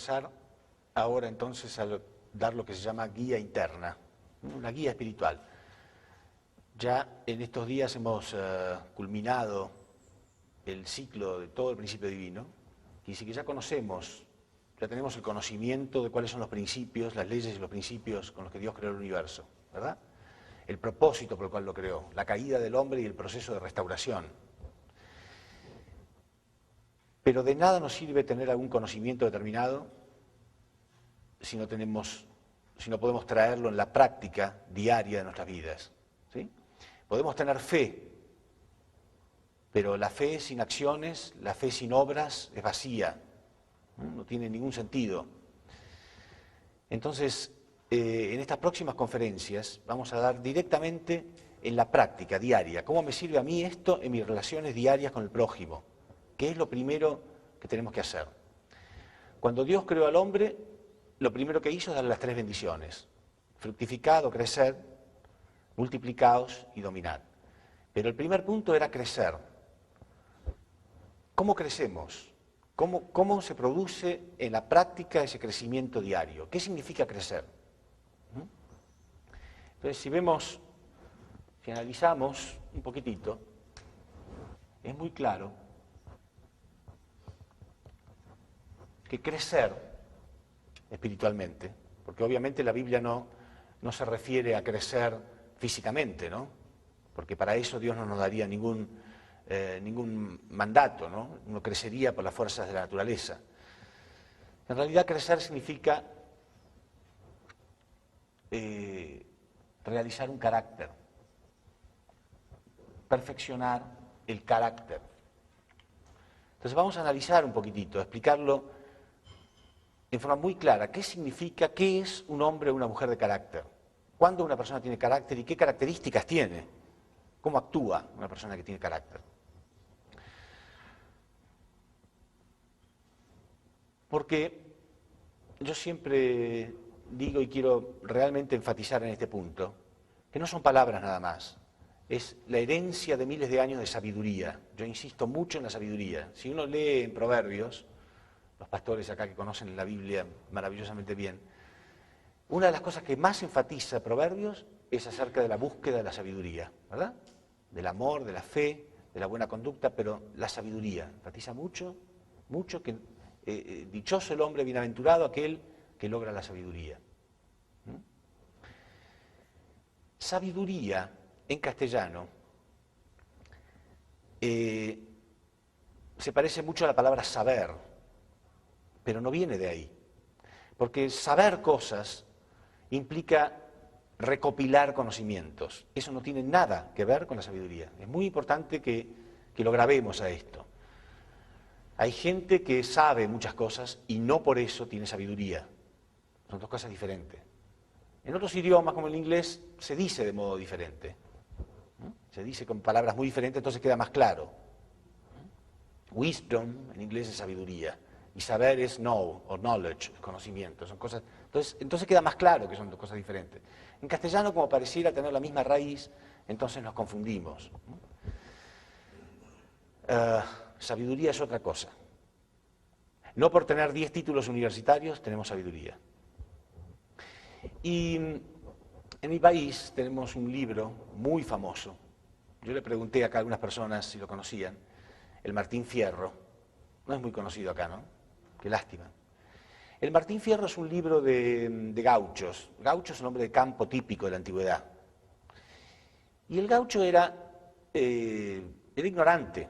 pasar ahora entonces a dar lo que se llama guía interna, una guía espiritual. Ya en estos días hemos culminado el ciclo de todo el principio divino, y sí que ya conocemos, ya tenemos el conocimiento de cuáles son los principios, las leyes y los principios con los que Dios creó el universo, ¿verdad? El propósito por el cual lo creó, la caída del hombre y el proceso de restauración. Pero de nada nos sirve tener algún conocimiento determinado si no podemos traerlo en la práctica diaria de nuestras vidas, ¿sí? Podemos tener fe, pero la fe sin acciones, la fe sin obras es vacía, no tiene ningún sentido. Entonces, en estas próximas conferencias vamos a dar directamente en la práctica diaria, cómo me sirve a mí esto en mis relaciones diarias con el prójimo. ¿Qué es lo primero que tenemos que hacer? Cuando Dios creó al hombre, lo primero que hizo es darle las 3 bendiciones. Fructificad o crecer, multiplicaos y dominad. Pero el primer punto era crecer. ¿Cómo crecemos? ¿Cómo se produce en la práctica ese crecimiento diario? ¿Qué significa crecer? Entonces, si analizamos un poquitito, es muy claro que crecer espiritualmente, porque obviamente la Biblia no se refiere a crecer físicamente, ¿no? Porque para eso Dios no nos daría ningún mandato, ¿no? Uno crecería por las fuerzas de la naturaleza. En realidad crecer significa realizar un carácter, perfeccionar el carácter. Entonces vamos a analizar un poquitito, explicarlo en forma muy clara, qué significa, qué es un hombre o una mujer de carácter, cuándo una persona tiene carácter y qué características tiene, cómo actúa una persona que tiene carácter. Porque yo siempre digo y quiero realmente enfatizar en este punto, que no son palabras nada más, es la herencia de miles de años de sabiduría. Yo insisto mucho en la sabiduría. Si uno lee en Proverbios, los pastores acá que conocen la Biblia maravillosamente bien, una de las cosas que más enfatiza Proverbios es acerca de la búsqueda de la sabiduría, ¿verdad? Del amor, de la fe, de la buena conducta, pero la sabiduría enfatiza mucho, mucho que dichoso el hombre, bienaventurado aquel que logra la sabiduría. Sabiduría en castellano se parece mucho a la palabra saber, pero no viene de ahí. Porque saber cosas implica recopilar conocimientos. Eso no tiene nada que ver con la sabiduría. Es muy importante que lo grabemos a esto. Hay gente que sabe muchas cosas y no por eso tiene sabiduría. Son dos cosas diferentes. En otros idiomas, como el inglés, se dice de modo diferente. Se dice con palabras muy diferentes, entonces queda más claro. Wisdom en inglés es sabiduría. Y saber es know, o knowledge, conocimiento. Son cosas, entonces queda más claro que son dos cosas diferentes. En castellano, como pareciera tener la misma raíz, entonces nos confundimos. Sabiduría es otra cosa. No por tener 10 títulos universitarios tenemos sabiduría. Y en mi país tenemos un libro muy famoso. Yo le pregunté acá a algunas personas si lo conocían. El Martín Fierro. No es muy conocido acá, ¿no? Qué lástima. El Martín Fierro es un libro de gauchos. Gaucho es un hombre de campo típico de la antigüedad. Y el gaucho era ignorante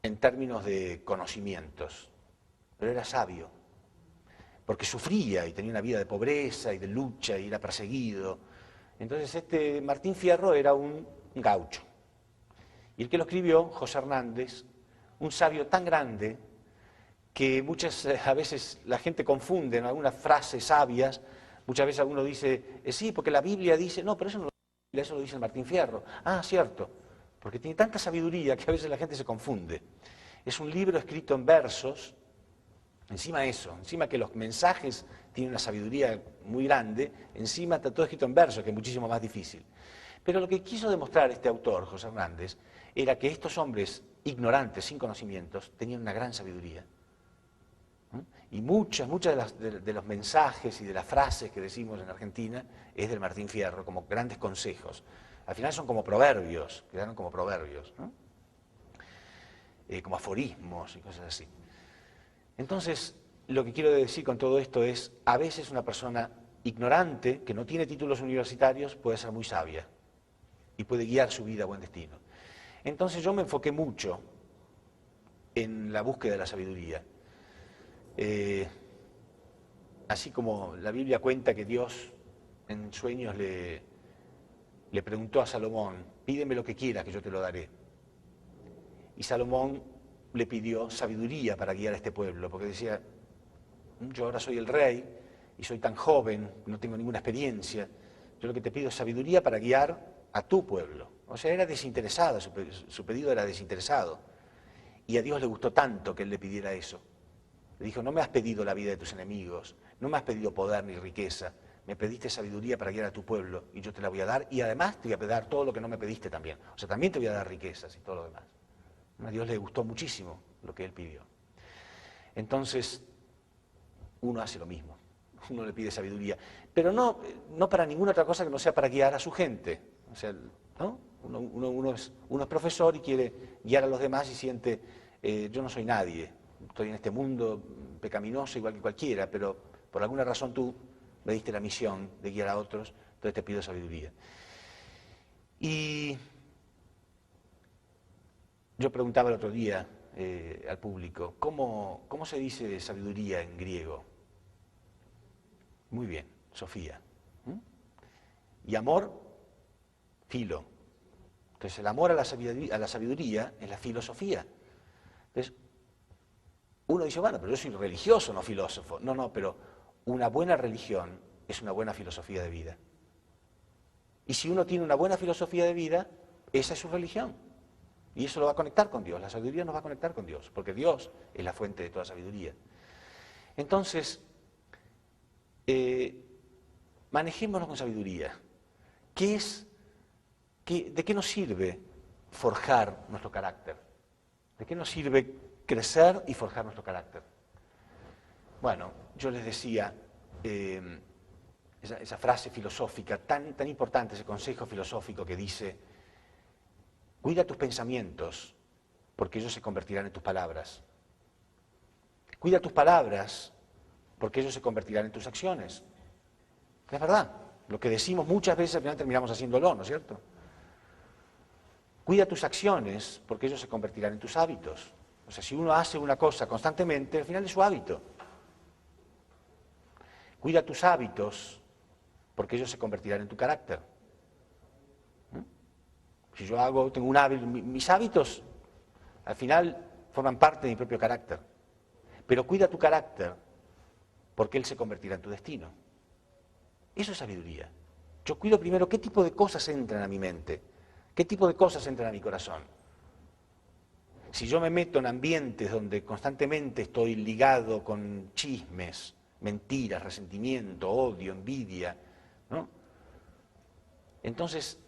en términos de conocimientos, pero era sabio, porque sufría y tenía una vida de pobreza y de lucha y era perseguido. Entonces este Martín Fierro era un gaucho. Y el que lo escribió, José Hernández, un sabio tan grande que a veces la gente confunde en algunas frases sabias, muchas veces alguno dice, sí, porque la Biblia dice, no, pero eso no lo dice la Biblia, eso lo dice el Martín Fierro. Ah, cierto, porque tiene tanta sabiduría que a veces la gente se confunde. Es un libro escrito en versos, encima eso, encima que los mensajes tienen una sabiduría muy grande, encima está todo escrito en versos, que es muchísimo más difícil. Pero lo que quiso demostrar este autor, José Hernández, era que estos hombres ignorantes, sin conocimientos, tenían una gran sabiduría. Y muchas de los mensajes y de las frases que decimos en Argentina es del Martín Fierro, como grandes consejos. Al final son como proverbios, quedaron como proverbios, ¿no? Como aforismos y cosas así. Entonces, lo que quiero decir con todo esto es, a veces una persona ignorante, que no tiene títulos universitarios, puede ser muy sabia y puede guiar su vida a buen destino. Entonces yo me enfoqué mucho en la búsqueda de la sabiduría. Así como la Biblia cuenta que Dios en sueños le preguntó a Salomón, pídeme lo que quieras que yo te lo daré. Y Salomón le pidió sabiduría para guiar a este pueblo, porque decía, yo ahora soy el rey y soy tan joven, no tengo ninguna experiencia, yo lo que te pido es sabiduría para guiar a tu pueblo. O sea, era desinteresado, su pedido era desinteresado. Y a Dios le gustó tanto que él le pidiera eso. Le dijo, no me has pedido la vida de tus enemigos, no me has pedido poder ni riqueza, me pediste sabiduría para guiar a tu pueblo y yo te la voy a dar y además te voy a dar todo lo que no me pediste también. O sea, también te voy a dar riquezas y todo lo demás. A Dios le gustó muchísimo lo que él pidió. Entonces, uno hace lo mismo, uno le pide sabiduría, pero no para ninguna otra cosa que no sea para guiar a su gente. O sea, ¿no? Uno es profesor y quiere guiar a los demás y siente, yo no soy nadie, estoy en este mundo pecaminoso igual que cualquiera, pero por alguna razón tú me diste la misión de guiar a otros, entonces te pido sabiduría. Y yo preguntaba el otro día al público, ¿cómo se dice sabiduría en griego? Muy bien, Sofía. Y amor, filo. Entonces el amor a la sabiduría es la filosofía. Entonces, uno dice, bueno, pero yo soy religioso, no filósofo. No, pero una buena religión es una buena filosofía de vida. Y si uno tiene una buena filosofía de vida, esa es su religión. Y eso lo va a conectar con Dios. La sabiduría nos va a conectar con Dios, porque Dios es la fuente de toda sabiduría. Entonces, manejémonos con sabiduría. ¿De qué nos sirve forjar nuestro carácter? ¿De qué nos sirve crecer y forjar nuestro carácter? Bueno, yo les decía, esa frase filosófica tan importante, ese consejo filosófico que dice, cuida tus pensamientos, porque ellos se convertirán en tus palabras. Cuida tus palabras, porque ellos se convertirán en tus acciones. Es verdad, lo que decimos muchas veces al final terminamos haciéndolo, ¿no es cierto? Cuida tus acciones, porque ellos se convertirán en tus hábitos. O sea, si uno hace una cosa constantemente, al final es su hábito. Cuida tus hábitos, porque ellos se convertirán en tu carácter. Si yo tengo un hábito, mis hábitos al final forman parte de mi propio carácter. Pero cuida tu carácter, porque él se convertirá en tu destino. Eso es sabiduría. Yo cuido primero qué tipo de cosas entran a mi mente, qué tipo de cosas entran a mi corazón. Si yo me meto en ambientes donde constantemente estoy ligado con chismes, mentiras, resentimiento, odio, envidia, ¿no? Entonces,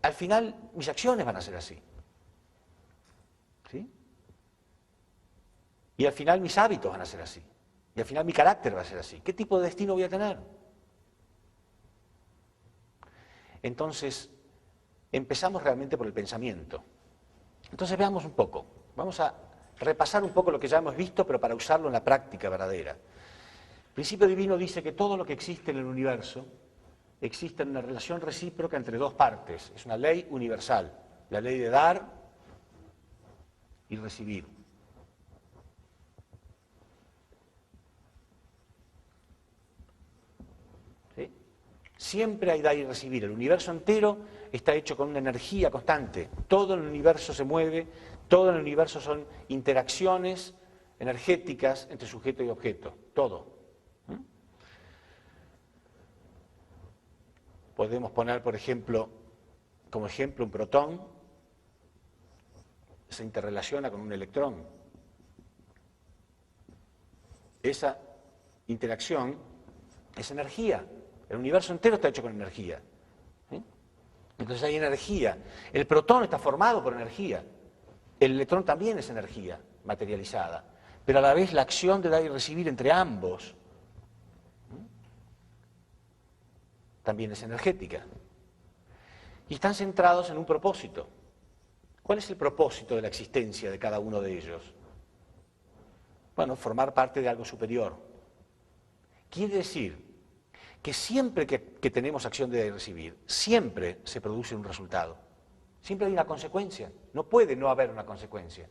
al final mis acciones van a ser así. ¿Sí? Y al final mis hábitos van a ser así. Y al final mi carácter va a ser así. ¿Qué tipo de destino voy a tener? Entonces, empezamos realmente por el pensamiento. Entonces veamos un poco. Vamos a repasar un poco lo que ya hemos visto, pero para usarlo en la práctica verdadera. El principio divino dice que todo lo que existe en el universo existe en una relación recíproca entre dos partes. Es una ley universal, la ley de dar y recibir. ¿Sí? Siempre hay dar y recibir. El universo entero está hecho con una energía constante. Todo en el universo se mueve, todo en el universo son interacciones energéticas entre sujeto y objeto, todo. Podemos poner, por ejemplo, como ejemplo un protón, se interrelaciona con un electrón. Esa interacción es energía. El universo entero está hecho con energía. ¿Sí? Entonces hay energía. El protón está formado por energía. El electrón también es energía materializada. pero a la vez la acción de dar y recibir entre ambos también es energética. Y están centrados en un propósito. ¿Cuál es el propósito de la existencia de cada uno de ellos? Bueno, formar parte de algo superior. Quiere decir que siempre que tenemos acción de dar y recibir, siempre se produce un resultado. Siempre hay una consecuencia. No puede no haber una consecuencia.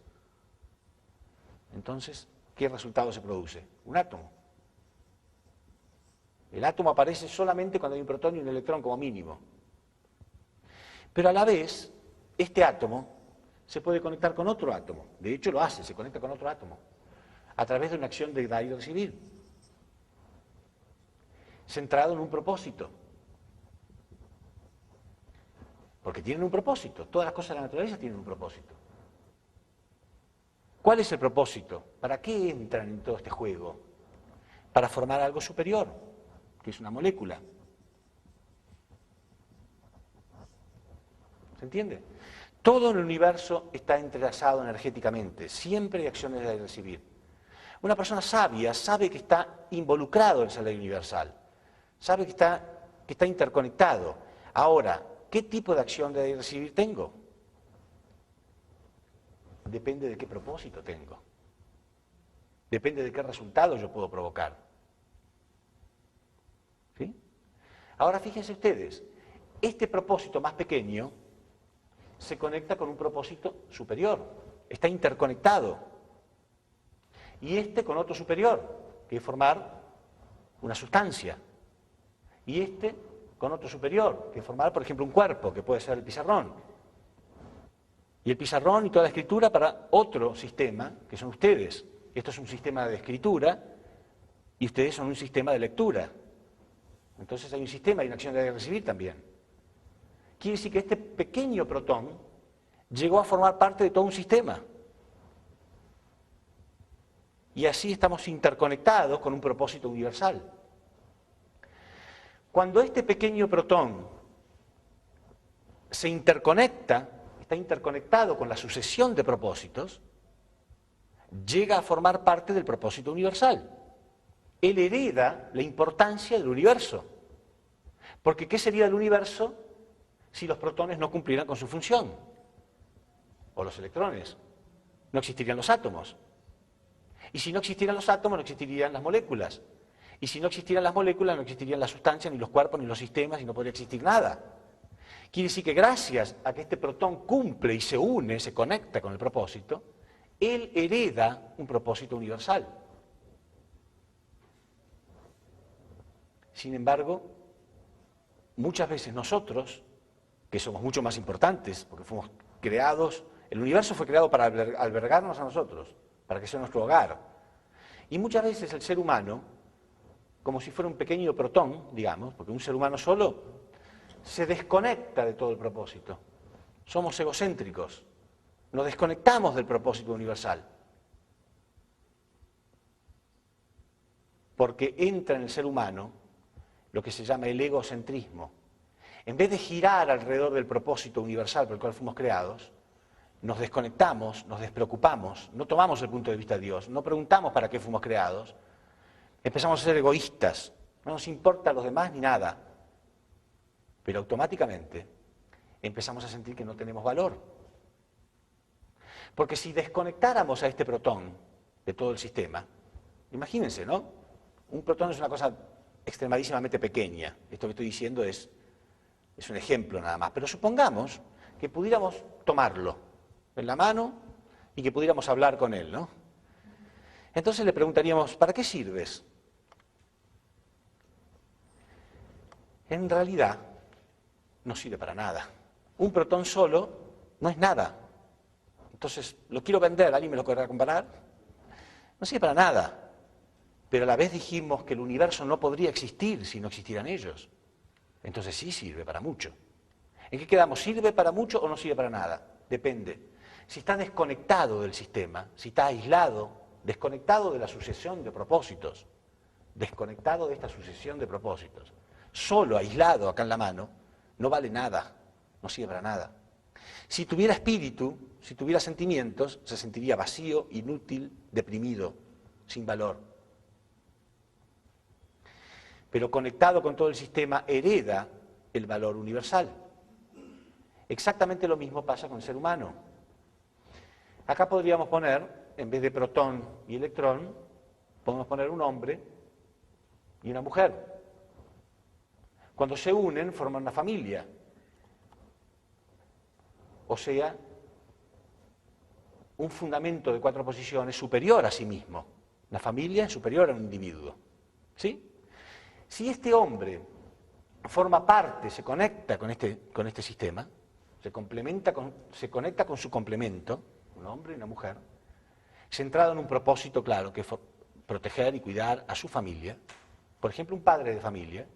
Entonces, ¿qué resultado se produce? Un átomo. El átomo aparece solamente cuando hay un protón y un electrón como mínimo. Pero a la vez, este átomo se puede conectar con otro átomo. De hecho lo hace, se conecta con otro átomo. A través de una acción de dar y recibir. Centrado en un propósito. Porque tienen un propósito. Todas las cosas de la naturaleza tienen un propósito. ¿Cuál es el propósito? ¿Para qué entran en todo este juego? Para formar algo superior, que es una molécula. ¿Se entiende? Todo en el universo está entrelazado energéticamente. Siempre hay acciones de dar y recibir. Una persona sabia sabe que está involucrado en esa ley universal. Sabe que está interconectado. Ahora, ¿qué tipo de acción de dar y recibir tengo? Depende de qué propósito tengo. Depende de qué resultado yo puedo provocar. ¿Sí? Ahora fíjense ustedes, este propósito más pequeño se conecta con un propósito superior. Está interconectado. Y este con otro superior, que es formar una sustancia. Y este con otro superior, que es formar, por ejemplo, un cuerpo, que puede ser el pizarrón. Y el pizarrón y toda la escritura para otro sistema, que son ustedes. Esto es un sistema de escritura y ustedes son un sistema de lectura. Entonces hay un sistema y una acción de recibir también. Quiere decir que este pequeño protón llegó a formar parte de todo un sistema. Y así estamos interconectados con un propósito universal. Cuando este pequeño protón se interconecta, está interconectado con la sucesión de propósitos, llega a formar parte del propósito universal. Él hereda la importancia del universo. Porque ¿qué sería el universo si los protones no cumplieran con su función? O los electrones. No existirían los átomos. Y si no existieran los átomos, no existirían las moléculas. Y si no existieran las moléculas, no existirían las sustancias, ni los cuerpos, ni los sistemas, y no podría existir nada. Quiere decir que gracias a que este protón cumple y se une, se conecta con el propósito, él hereda un propósito universal. Sin embargo, muchas veces nosotros, que somos mucho más importantes, porque fuimos creados, el universo fue creado para albergarnos a nosotros, para que sea nuestro hogar. Y muchas veces el ser humano, como si fuera un pequeño protón, digamos, porque un ser humano solo se desconecta de todo el propósito. Somos egocéntricos, nos desconectamos del propósito universal. Porque entra en el ser humano lo que se llama el egocentrismo. En vez de girar alrededor del propósito universal por el cual fuimos creados, nos desconectamos, nos despreocupamos, no tomamos el punto de vista de Dios, no preguntamos para qué fuimos creados, empezamos a ser egoístas, no nos importa a los demás ni nada, pero automáticamente empezamos a sentir que no tenemos valor. Porque si desconectáramos a este protón de todo el sistema, imagínense, ¿no? Un protón es una cosa extremadísimamente pequeña, esto que estoy diciendo es un ejemplo nada más, pero supongamos que pudiéramos tomarlo en la mano y que pudiéramos hablar con él, ¿no? Entonces le preguntaríamos, ¿para qué sirves? En realidad, no sirve para nada. Un protón solo no es nada. Entonces, lo quiero vender, ¿alguien me lo querrá comprar? No sirve para nada. Pero a la vez dijimos que el universo no podría existir si no existieran ellos. Entonces sí sirve para mucho. ¿En qué quedamos? ¿Sirve para mucho o no sirve para nada? Depende. Si está desconectado del sistema, si está aislado, desconectado de la sucesión de propósitos, desconectado de esta sucesión de propósitos, solo aislado acá en la mano, no vale nada, no sirve para nada. Si tuviera espíritu, si tuviera sentimientos, se sentiría vacío, inútil, deprimido. sin valor. Pero conectado con todo el sistema, hereda el valor universal. Exactamente lo mismo pasa con el ser humano. Acá podríamos poner, en vez de protón y electrón, podemos poner un hombre y una mujer. Cuando se unen, forman una familia. O sea, un fundamento de 4 posiciones superior a sí mismo. La familia es superior a un individuo. ¿Sí? Si este hombre forma parte, se conecta con este sistema, se conecta con su complemento, un hombre y una mujer, centrado en un propósito claro, que es proteger y cuidar a su familia. Por ejemplo, un padre de familia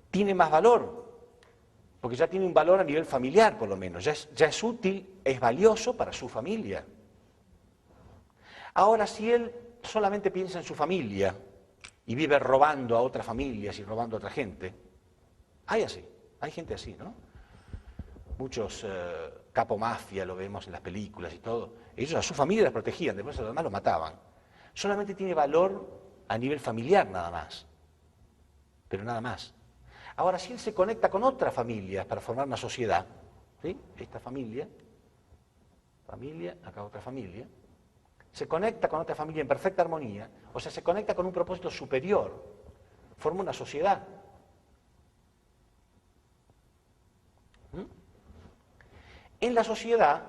tiene más valor, porque ya tiene un valor a nivel familiar, por lo menos. Ya es útil, es valioso para su familia. Ahora, si él solamente piensa en su familia y vive robando a otras familias y robando a otra gente, hay gente así, ¿no? Muchos capo mafia, lo vemos en las películas y todo. Ellos a su familia las protegían, después a los demás los mataban. Solamente tiene valor a nivel familiar nada más, pero nada más. Ahora, si él se conecta con otras familias para formar una sociedad, ¿sí? Esta familia, acá otra familia, se conecta con otra familia en perfecta armonía, o sea, se conecta con un propósito superior, forma una sociedad. En la sociedad,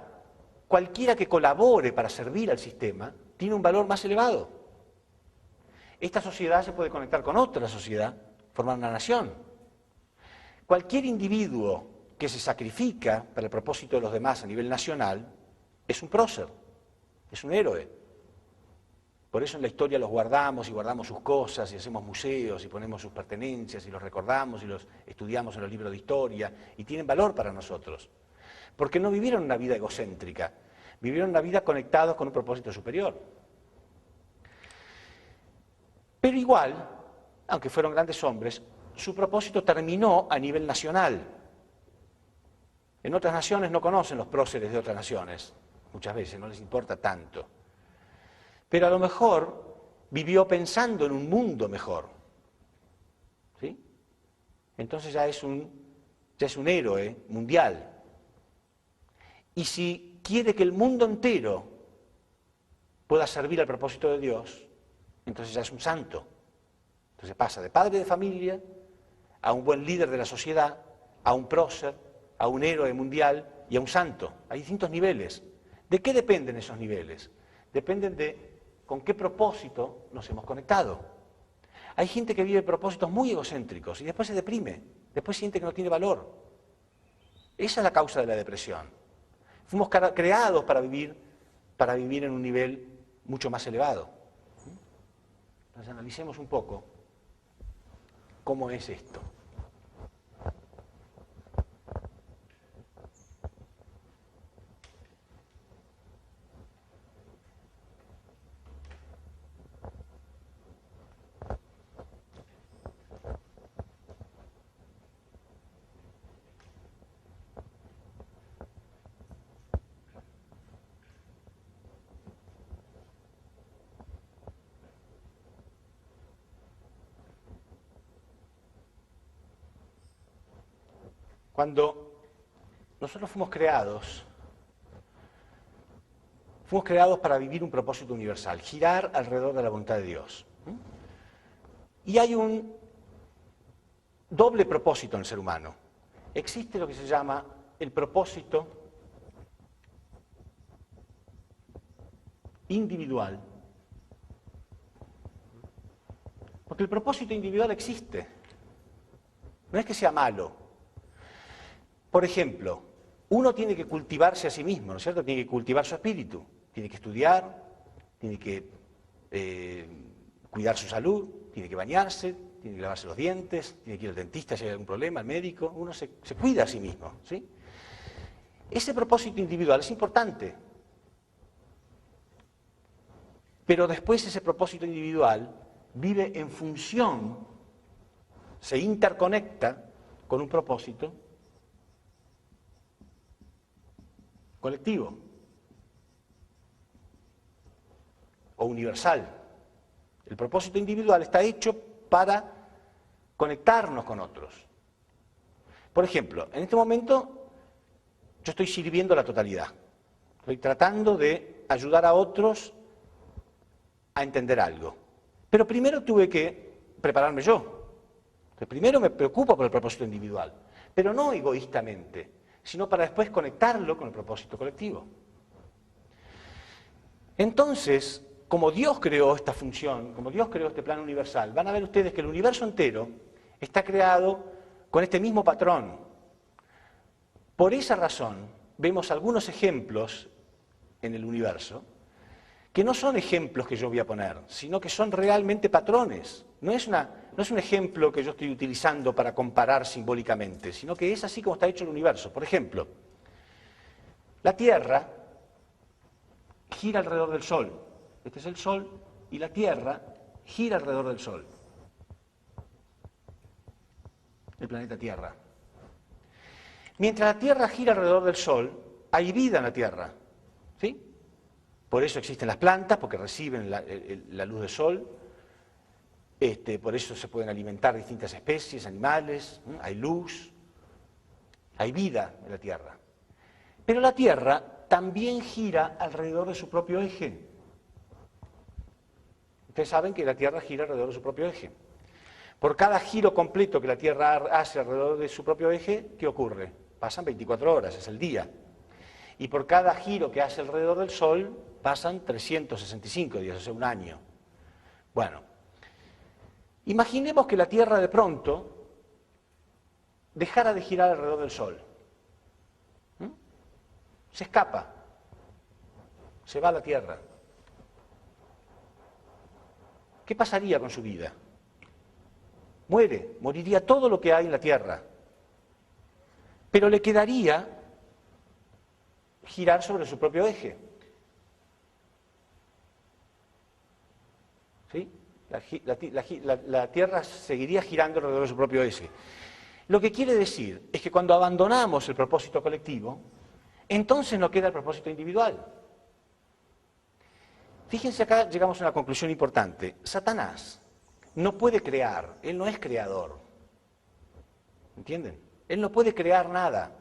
cualquiera que colabore para servir al sistema tiene un valor más elevado. Esta sociedad se puede conectar con otra sociedad, formar una nación. Cualquier individuo que se sacrifica para el propósito de los demás a nivel nacional es un prócer, es un héroe. Por eso en la historia los guardamos y guardamos sus cosas y hacemos museos y ponemos sus pertenencias y los recordamos y los estudiamos en los libros de historia y tienen valor para nosotros. Porque no vivieron una vida egocéntrica, vivieron una vida conectados con un propósito superior. Pero igual, aunque fueron grandes hombres, su propósito terminó a nivel nacional. En otras naciones no conocen los próceres de otras naciones, muchas veces no les importa tanto. Pero a lo mejor vivió pensando en un mundo mejor. ¿Sí? Entonces ya es un héroe mundial. Y si quiere que el mundo entero pueda servir al propósito de Dios, entonces ya es un santo. Entonces pasa de padre de familia a un buen líder de la sociedad, a un prócer, a un héroe mundial y a un santo. Hay distintos niveles. ¿De qué dependen esos niveles? Dependen de con qué propósito nos hemos conectado. Hay gente que vive propósitos muy egocéntricos y después se deprime, después siente que no tiene valor. Esa es la causa de la depresión. Fuimos creados para vivir en un nivel mucho más elevado. Entonces analicemos un poco cómo es esto. Cuando nosotros fuimos creados para vivir un propósito universal, girar alrededor de la voluntad de Dios. Y hay un doble propósito en el ser humano. Existe lo que se llama el propósito individual. Porque el propósito individual existe. No es que sea malo. Por ejemplo, uno tiene que cultivarse a sí mismo, ¿no es cierto? Tiene que cultivar su espíritu, tiene que estudiar, tiene que cuidar su salud, tiene que bañarse, tiene que lavarse los dientes, tiene que ir al dentista si hay algún problema, al médico, uno se cuida a sí mismo, ¿sí? Ese propósito individual es importante, pero después ese propósito individual vive en función, se interconecta con un propósito colectivo. o universal. El propósito individual está hecho para conectarnos con otros. Por ejemplo, en este momento yo estoy sirviendo a la totalidad. Estoy tratando de ayudar a otros a entender algo. Pero primero tuve que prepararme yo. Entonces, primero me preocupo por el propósito individual, pero no egoístamente, sino para después conectarlo con el propósito colectivo. Entonces, como Dios creó esta función, como Dios creó este plan universal, van a ver ustedes que el universo entero está creado con este mismo patrón. Por esa razón, vemos algunos ejemplos en el universo que no son ejemplos que yo voy a poner, sino que son realmente patrones. No es un ejemplo que yo estoy utilizando para comparar simbólicamente, sino que es así como está hecho el universo. Por ejemplo, la Tierra gira alrededor del Sol. Este es el Sol y la Tierra gira alrededor del Sol. El planeta Tierra. Mientras la Tierra gira alrededor del Sol, hay vida en la Tierra. ¿Sí? Por eso existen las plantas, porque reciben la luz del Sol. Por eso se pueden alimentar distintas especies, animales. Hay luz. Hay vida en la Tierra. Pero la Tierra también gira alrededor de su propio eje. Ustedes saben que la Tierra gira alrededor de su propio eje. Por cada giro completo que la Tierra hace alrededor de su propio eje, ¿qué ocurre? Pasan 24 horas, es el día. Y por cada giro que hace alrededor del Sol, pasan 365 días, o sea, un año. Bueno, imaginemos que la Tierra de pronto dejara de girar alrededor del Sol. Se escapa, se va a la Tierra. ¿Qué pasaría con su vida? Moriría todo lo que hay en la Tierra. Pero le quedaría girar sobre su propio eje. ¿Sí? La Tierra seguiría girando alrededor de su propio eje. Lo que quiere decir es que cuando abandonamos el propósito colectivo, entonces no queda el propósito individual. Fíjense, acá llegamos a una conclusión importante. Satanás no puede crear, él no es creador. ¿Entienden? Él no puede crear nada.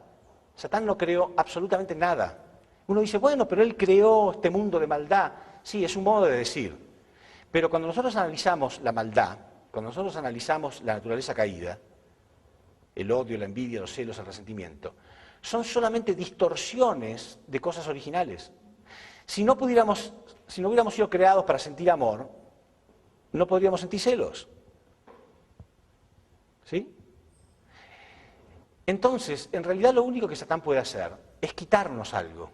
Satán no creó absolutamente nada. Uno dice, bueno, pero él creó este mundo de maldad. Sí, es un modo de decir. Pero cuando nosotros analizamos la maldad, cuando nosotros analizamos la naturaleza caída, el odio, la envidia, los celos, el resentimiento, son solamente distorsiones de cosas originales. Si no hubiéramos sido creados para sentir amor, no podríamos sentir celos. ¿Sí? Entonces, en realidad lo único que Satán puede hacer es quitarnos algo,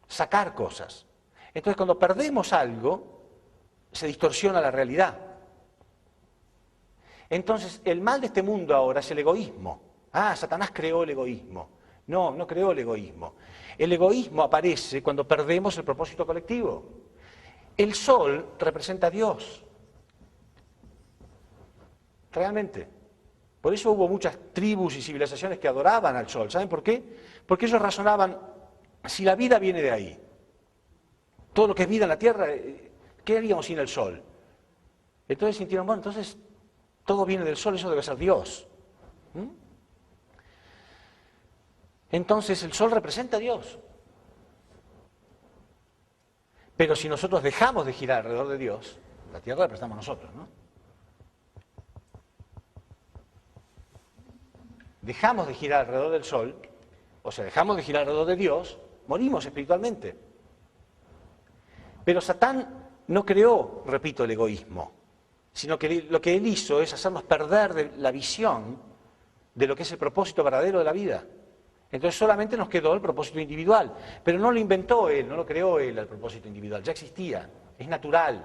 sacar cosas. Entonces, cuando perdemos algo, se distorsiona la realidad. Entonces, el mal de este mundo ahora es el egoísmo. Ah, Satanás creó el egoísmo. No, no creó el egoísmo. El egoísmo aparece cuando perdemos el propósito colectivo. El sol representa a Dios. Realmente. Por eso hubo muchas tribus y civilizaciones que adoraban al sol. ¿Saben por qué? Porque ellos razonaban, si la vida viene de ahí, todo lo que es vida en la tierra, ¿qué haríamos sin el sol? Entonces sintieron, bueno, entonces todo viene del sol, eso debe ser Dios. Entonces el sol representa a Dios. Pero si nosotros dejamos de girar alrededor de Dios, la tierra la representamos nosotros, ¿no? Dejamos de girar alrededor del sol, o sea, dejamos de girar alrededor de Dios, morimos espiritualmente. Pero Satán no creó, repito, el egoísmo, sino que lo que él hizo es hacernos perder la visión de lo que es el propósito verdadero de la vida. Entonces solamente nos quedó el propósito individual, pero no lo inventó él, no lo creó él el propósito individual, ya existía, es natural.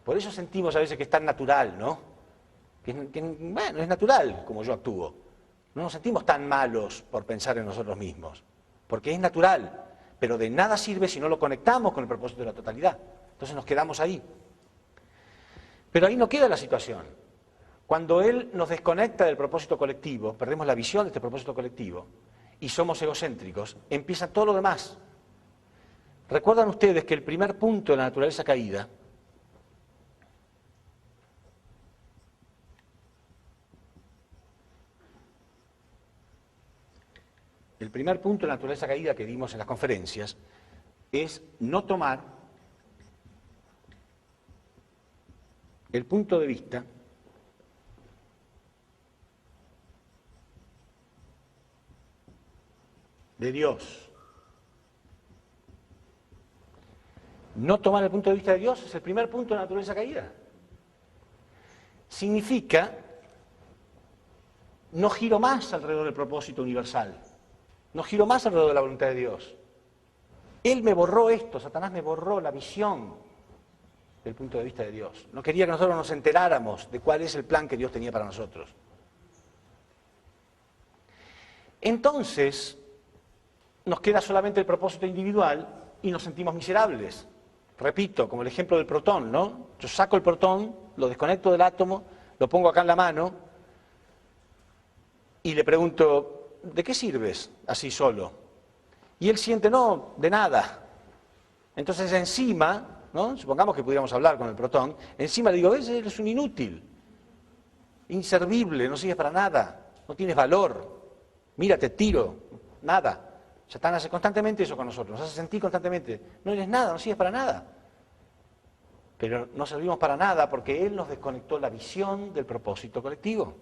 Por eso sentimos a veces que es tan natural, ¿no? Bueno, es natural como yo actúo. No nos sentimos tan malos por pensar en nosotros mismos, porque es natural, pero de nada sirve si no lo conectamos con el propósito de la totalidad. Entonces nos quedamos ahí. Pero ahí no queda la situación. Cuando él nos desconecta del propósito colectivo, perdemos la visión de este propósito colectivo y somos egocéntricos, empieza todo lo demás. ¿Recuerdan ustedes que el primer punto de la naturaleza caída que dimos en las conferencias es no tomar el punto de vista de Dios? No tomar el punto de vista de Dios es el primer punto de la naturaleza caída. Significa no giro más alrededor del propósito universal, no giro más alrededor de la voluntad de Dios. Él me borró esto, Satanás me borró la visión del punto de vista de Dios. No quería que nosotros nos enteráramos de cuál es el plan que Dios tenía para nosotros. Entonces, nos queda solamente el propósito individual y nos sentimos miserables. Repito, como el ejemplo del protón, ¿no? Yo saco el protón, lo desconecto del átomo, lo pongo acá en la mano y le pregunto, ¿de qué sirves así solo? Y él siente, no, de nada. Entonces encima, ¿no? Supongamos que pudiéramos hablar con el protón, encima le digo, eres un inútil, inservible, no sirves para nada, no tienes valor, mira, te tiro, nada. Satán hace constantemente eso con nosotros, nos hace sentir constantemente, no eres nada, no sirves para nada. Pero no servimos para nada porque él nos desconectó la visión del propósito colectivo,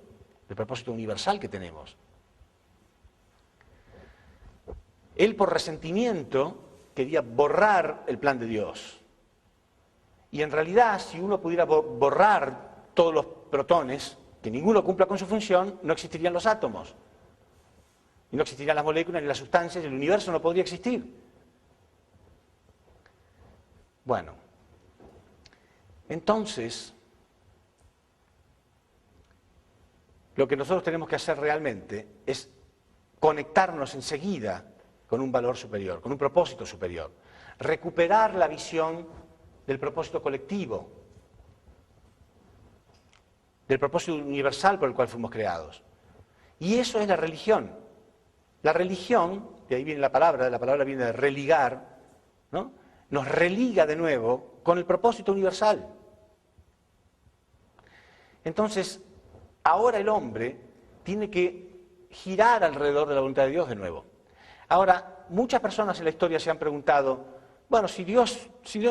del propósito universal que tenemos. Él por resentimiento quería borrar el plan de Dios. Y en realidad, si uno pudiera borrar todos los protones, que ninguno cumpla con su función, no existirían los átomos. Y no existirían las moléculas ni las sustancias, y el universo no podría existir. Bueno, entonces, lo que nosotros tenemos que hacer realmente es conectarnos enseguida con un valor superior, con un propósito superior. Recuperar la visión del propósito colectivo, del propósito universal por el cual fuimos creados. Y eso es la religión. La religión, de ahí viene la palabra viene de religar, ¿no? Nos religa de nuevo con el propósito universal. Entonces, ahora el hombre tiene que girar alrededor de la voluntad de Dios de nuevo. Ahora, muchas personas en la historia se han preguntado, bueno, si Dios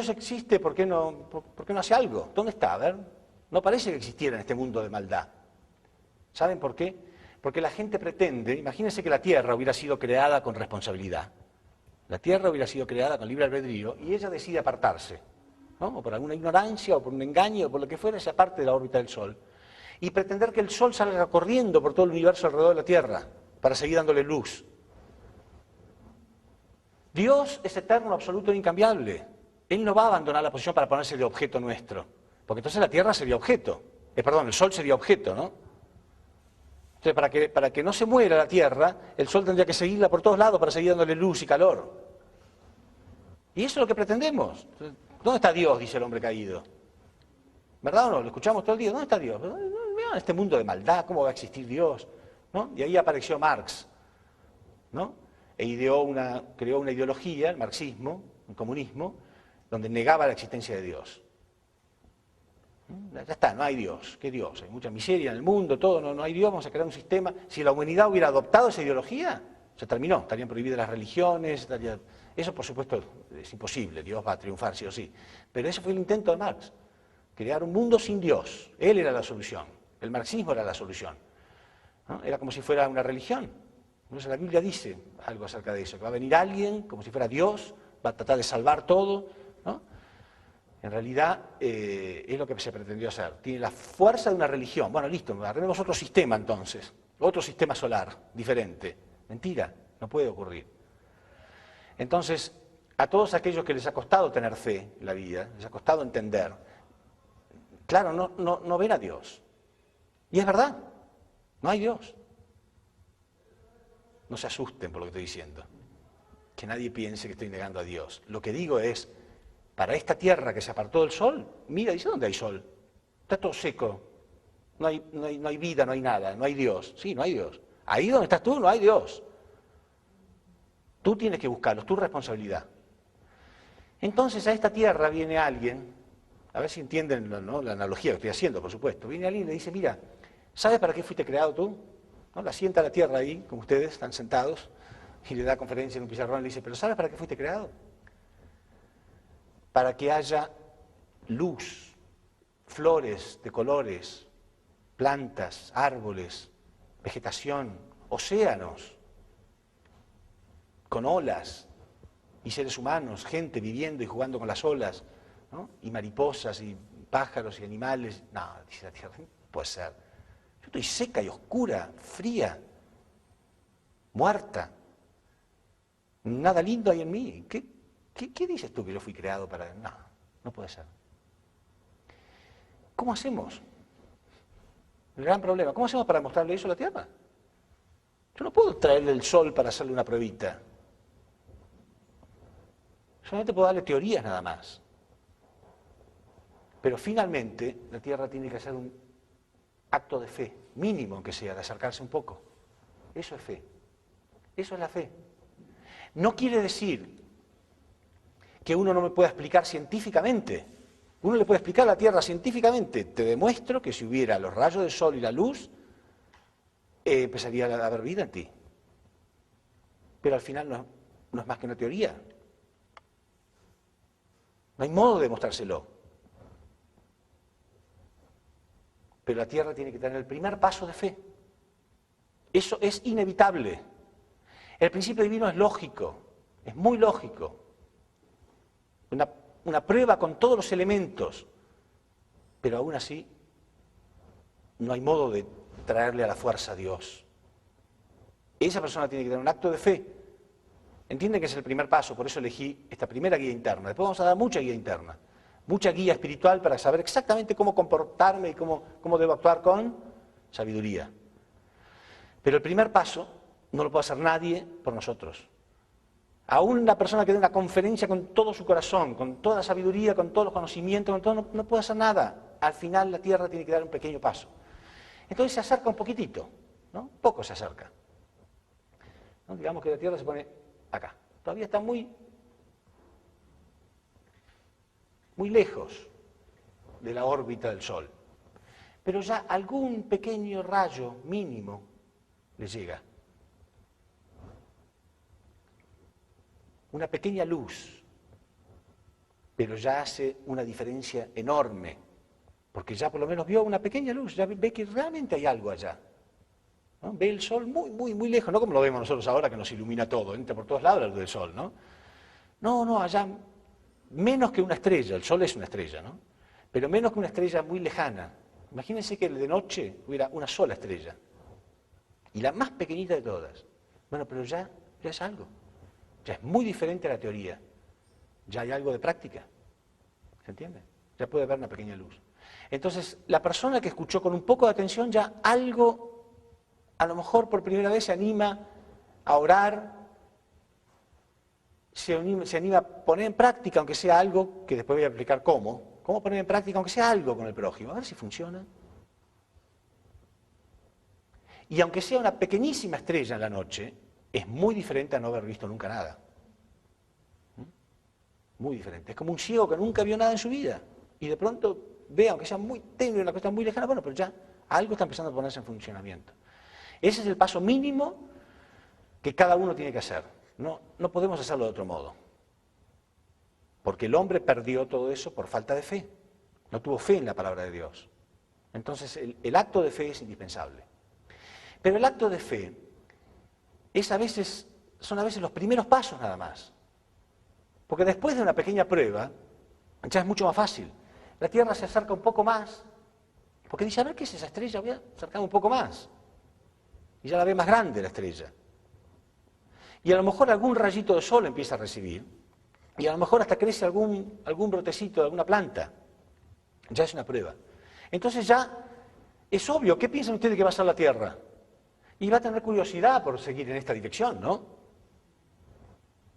existe, ¿por qué no hace algo? ¿Dónde está? A ver, no parece que existiera en este mundo de maldad. ¿Saben por qué? Porque la gente pretende, imagínense que la Tierra hubiera sido creada con responsabilidad. La Tierra hubiera sido creada con libre albedrío y ella decide apartarse, ¿no? O por alguna ignorancia, o por un engaño, o por lo que fuera, se aparte de la órbita del Sol. Y pretender que el Sol salga corriendo por todo el universo alrededor de la Tierra para seguir dándole luz. Dios es eterno, absoluto e incambiable. Él no va a abandonar la posición para ponerse de objeto nuestro, porque entonces la Tierra sería objeto. El Sol sería objeto, ¿no? Entonces, para que no se muera la Tierra, el Sol tendría que seguirla por todos lados para seguir dándole luz y calor. Y eso es lo que pretendemos. ¿Dónde está Dios?, dice el hombre caído. ¿Verdad o no? Lo escuchamos todo el día. ¿Dónde está Dios? Vean este mundo de maldad, ¿cómo va a existir Dios? ¿No? Y ahí apareció Marx, ¿no? E creó una ideología, el marxismo, el comunismo, donde negaba la existencia de Dios. Ya está, no hay Dios. ¿Qué Dios? Hay mucha miseria en el mundo, todo, no hay Dios, vamos a crear un sistema. Si la humanidad hubiera adoptado esa ideología, se terminó, estarían prohibidas las religiones, eso por supuesto es imposible, Dios va a triunfar sí o sí. Pero ese fue el intento de Marx, crear un mundo sin Dios. Él era la solución, el marxismo era la solución, ¿no? Era como si fuera una religión. Entonces la Biblia dice algo acerca de eso, que va a venir alguien como si fuera Dios, va a tratar de salvar todo, ¿no? En realidad es lo que se pretendió hacer. Tiene la fuerza de una religión. Bueno, listo, arreglemos otro sistema entonces, otro sistema solar, diferente. Mentira, no puede ocurrir. Entonces, a todos aquellos que les ha costado tener fe en la vida, les ha costado entender, claro, no ven a Dios. Y es verdad, no hay Dios. No se asusten por lo que estoy diciendo. Que nadie piense que estoy negando a Dios. Lo que digo es, para esta tierra que se apartó del sol, mira, dice, ¿dónde hay sol? Está todo seco, no hay vida, no hay nada, no hay Dios. Sí, no hay Dios. Ahí donde estás tú no hay Dios. Tú tienes que buscarlo, es tu responsabilidad. Entonces a esta tierra viene alguien, a ver si entienden, ¿no?, la analogía que estoy haciendo, por supuesto. Viene alguien y le dice, mira, ¿sabes para qué fuiste creado tú? ¿No? La sienta a la tierra ahí, como ustedes, están sentados, y le da conferencia en un pizarrón y le dice, ¿pero sabes para qué fuiste creado? Para que haya luz, flores de colores, plantas, árboles, vegetación, océanos, con olas, y seres humanos, gente viviendo y jugando con las olas, ¿no? Y mariposas, y pájaros, y animales. No, dice la tierra, no puede ser. Yo estoy seca y oscura, fría, muerta. Nada lindo hay en mí. ¿Qué dices tú que yo fui creado para...? No, no puede ser. ¿Cómo hacemos? El gran problema, ¿cómo hacemos para mostrarle eso a la tierra? Yo no puedo traerle el sol para hacerle una pruebita. Solamente puedo darle teorías nada más. Pero finalmente la tierra tiene que hacer un acto de fe, mínimo aunque sea, de acercarse un poco. Eso es fe. Eso es la fe. No quiere decir que uno no me pueda explicar científicamente. Uno le puede explicar a la tierra científicamente. Te demuestro que si hubiera los rayos del sol y la luz, empezaría a haber vida en ti. Pero al final no es más que una teoría. No hay modo de demostrárselo. Pero la tierra tiene que tener el primer paso de fe. Eso es inevitable. El principio divino es lógico, es muy lógico. Una prueba con todos los elementos, pero aún así no hay modo de traerle a la fuerza a Dios. Esa persona tiene que tener un acto de fe. Entienden que es el primer paso, por eso elegí esta primera guía interna. Después vamos a dar mucha guía interna, mucha guía espiritual para saber exactamente cómo comportarme y cómo debo actuar con sabiduría. Pero el primer paso no lo puede hacer nadie por nosotros. Aún una persona que dé una conferencia con todo su corazón, con toda la sabiduría, con todos los conocimientos, con todo, no puede hacer nada. Al final la tierra tiene que dar un pequeño paso. Entonces se acerca un poquitito, ¿no? Poco se acerca. ¿No? Digamos que la tierra se pone acá. Todavía está muy lejos de la órbita del Sol. Pero ya algún pequeño rayo mínimo le llega. Una pequeña luz, pero ya hace una diferencia enorme, porque ya por lo menos vio una pequeña luz, ya ve que realmente hay algo allá. ¿No? Ve el sol muy lejos, no como lo vemos nosotros ahora que nos ilumina todo, entra por todos lados la luz del sol, ¿no? No, allá menos que una estrella, el sol es una estrella, ¿no? Pero menos que una estrella muy lejana. Imagínense que de noche hubiera una sola estrella, y la más pequeñita de todas. Bueno, pero ya es algo. Ya es muy diferente a la teoría. Ya hay algo de práctica. ¿Se entiende? Ya puede haber una pequeña luz. Entonces, la persona que escuchó con un poco de atención ya algo, a lo mejor por primera vez se anima a orar, se anima a poner en práctica, aunque sea algo, que después voy a explicar cómo poner en práctica, aunque sea algo con el prójimo, a ver si funciona. Y aunque sea una pequeñísima estrella en la noche, es muy diferente a no haber visto nunca nada. Muy diferente. Es como un ciego que nunca vio nada en su vida. Y de pronto ve, aunque sea muy tenue, una cosa muy lejana, bueno, pero ya algo está empezando a ponerse en funcionamiento. Ese es el paso mínimo que cada uno tiene que hacer. No podemos hacerlo de otro modo. Porque el hombre perdió todo eso por falta de fe. No tuvo fe en la palabra de Dios. Entonces el acto de fe es indispensable. Pero el acto de fe son a veces los primeros pasos nada más. Porque después de una pequeña prueba, ya es mucho más fácil. La Tierra se acerca un poco más, porque dice, a ver qué es esa estrella, voy a acercarme un poco más. Y ya la ve más grande la estrella. Y a lo mejor algún rayito de sol empieza a recibir, y a lo mejor hasta crece algún brotecito de alguna planta. Ya es una prueba. Entonces ya es obvio, ¿qué piensan ustedes que va a ser la Tierra? Y va a tener curiosidad por seguir en esta dirección, ¿no?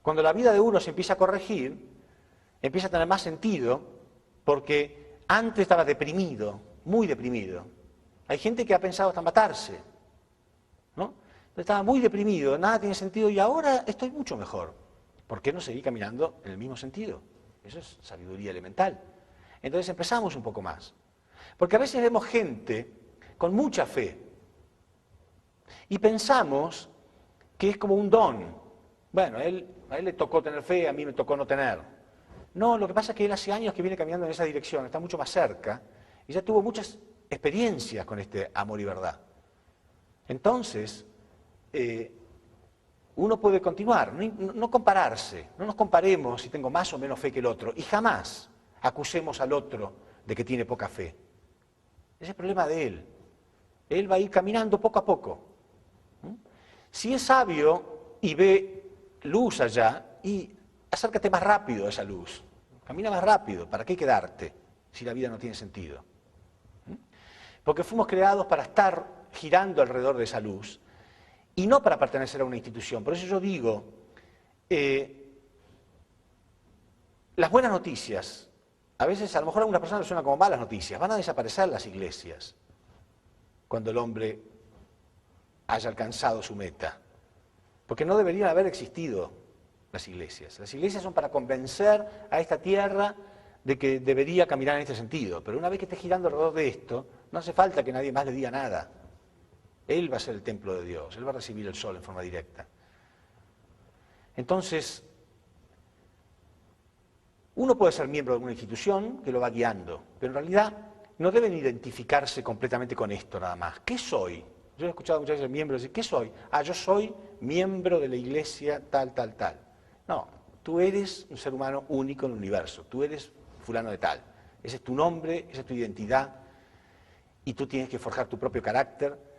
Cuando la vida de uno se empieza a corregir, empieza a tener más sentido, porque antes estaba deprimido, muy deprimido. Hay gente que ha pensado hasta matarse, ¿no? Estaba muy deprimido, nada tiene sentido, y ahora estoy mucho mejor. ¿Por qué no seguir caminando en el mismo sentido? Eso es sabiduría elemental. Entonces empezamos un poco más. Porque a veces vemos gente con mucha fe y pensamos que es como un don. Bueno, a él le tocó tener fe, a mí me tocó no tener. No, lo que pasa es que él hace años que viene caminando en esa dirección, está mucho más cerca y ya tuvo muchas experiencias con este amor y verdad. Entonces, uno puede continuar, no compararse, no nos comparemos si tengo más o menos fe que el otro y jamás acusemos al otro de que tiene poca fe. Ese es el problema de él. Él va a ir caminando poco a poco. Si es sabio y ve luz allá, y acércate más rápido a esa luz. Camina más rápido, ¿para qué quedarte si la vida no tiene sentido? Porque fuimos creados para estar girando alrededor de esa luz y no para pertenecer a una institución. Por eso yo digo, las buenas noticias, a veces a lo mejor a algunas personas les suenan como malas noticias, van a desaparecer las iglesias cuando el hombre haya alcanzado su meta. Porque no deberían haber existido las iglesias. Las iglesias son para convencer a esta tierra de que debería caminar en este sentido. Pero una vez que esté girando alrededor de esto, no hace falta que nadie más le diga nada. Él va a ser el templo de Dios, Él va a recibir el sol en forma directa. Entonces, uno puede ser miembro de una institución que lo va guiando, pero en realidad no deben identificarse completamente con esto nada más. ¿Qué soy? Yo he escuchado muchas veces miembros decir, ¿qué soy? Yo soy miembro de la iglesia tal, tal, tal. No, tú eres un ser humano único en el universo, tú eres fulano de tal. Ese es tu nombre, esa es tu identidad, y tú tienes que forjar tu propio carácter,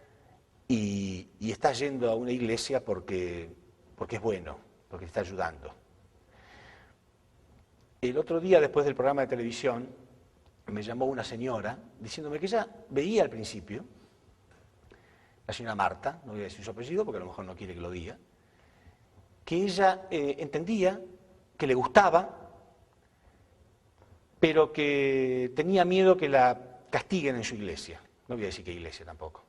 y estás yendo a una iglesia porque es bueno, porque te está ayudando. El otro día, después del programa de televisión, me llamó una señora diciéndome que ella veía al principio, la señora Marta, no voy a decir su apellido porque a lo mejor no quiere que lo diga, que ella entendía que le gustaba, pero que tenía miedo que la castiguen en su iglesia. No voy a decir qué iglesia tampoco.